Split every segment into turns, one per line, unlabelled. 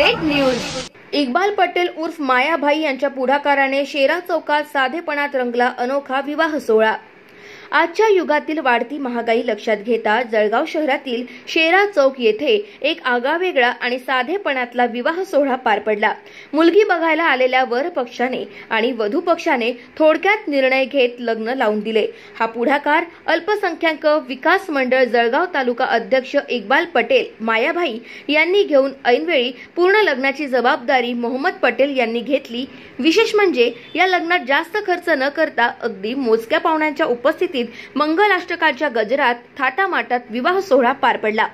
State news. Iqbal Patel उर्फ मायाभाई यांच्या पुढाकाराने शेरा चौकात साधेपणात रंगला अनोखा विवाह सोहळा। आजच्या युगातील वाढती महागाई लक्षात घेता जळगाव शहरातील शेरा चौक येथे एक आगळावेगळा आणि साधेपणातला विवाह सोहळा पार पडला। मुलगी बघायला आलेल्या वर पक्षाने आणि वधू पक्षाने थोडक्यात निर्णय घेत लग्न लावून दिले। हा पुढाकार अल्पसंख्याक विकास मंडळ जळगाव तालुका अध्यक्ष इक्बाल पटेल मायाभाई यांनी घेऊन ऐनवेळी पूर्ण लग्नाची जबाबदारी मोहम्मद पटेल यांनी घेतली। विशेष म्हणजे या लग्नात जास्त खर्च न करता अगदी मोजक्या पाहुण्यांच्या उपस्थितीत मंगलाष्टकाच्या गजरात थाटामाटात विवाह सोहळा पार पडला।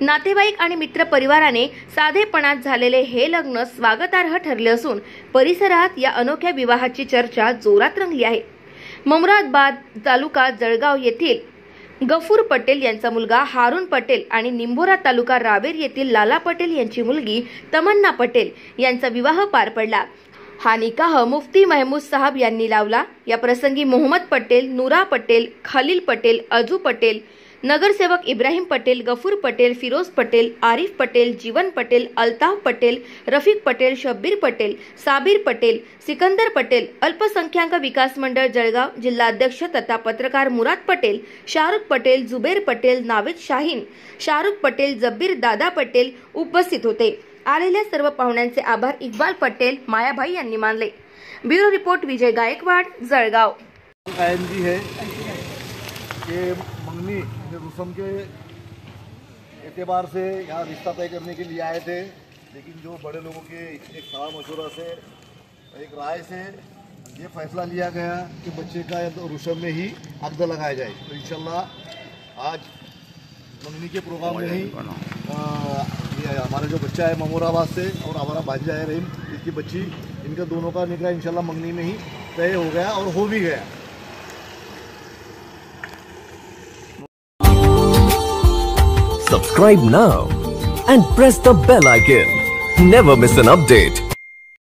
नातेवाईक आणि मित्र परिवाराने साधेपणात झालेले हे लग्न स्वागतार्ह ठरले असून परिसरात या अनोख्या विवाहाची चर्चा जोरात रंगली आहे। ममराबाद तालुका जळगाव येथील गफूर पटेल यांचा मुलगा हारून पटेल आणि निंभोरा तालुका रावेर येथील लाला पटेल यांची मुलगी तमन्ना पटेल यांचा विवाह पार पडला। हा निकाह मुफ्ती महमूद साहब यांनी लावला। या प्रसंगी मोहम्मद पटेल, नूरा पटेल, खलील पटेल, अजू पटेल, नगरसेवक इब्राहिम पटेल, गफूर पटेल, फिरोज पटेल, आरिफ पटेल, जीवन पटेल, अल्ताफ पटेल, रफीक पटेल, शब्बीर पटेल, साबिर पटेल, सिकंदर पटेल, अल्पसंख्याक विकास मंडळ जळगाव जिल्हाध्यक्ष तथा पत्रकार मुराद पटेल, शाहरुख पटेल, जुबेर पटेल, नावेद शाहीन, शाहरुख पटेल, जब्बीर दादा पटेल उपस्थित होते। आलेल्या सर्व पाहुण्यांचे आभार इक्बाल पटेल मायाभाई यांनी मानले। ब्युरो रिपोर्ट विजय गायकवाड जळगाव।
जी है कि मंगनी रस्म के एतबार से यहाँ रिश्ता तय करने के लिए आए थे, लेकिन जो बड़े लोगों के एक सलाह मशवरा से एक राय से ये फैसला लिया गया कि बच्चे का रस्म में ही अक़द लगाया जाए। तो इंशाल्लाह आज मंगनी के प्रोग्राम में ही ये हमारा जो बच्चा है ममोराबाद से और हमारा भांजा है रहीम, इसकी बच्ची, इनका दोनों का निकाह इंशाल्लाह मंगनी में ही तय हो गया और हो भी गया।
Subscribe now and press the bell icon. Never miss an update.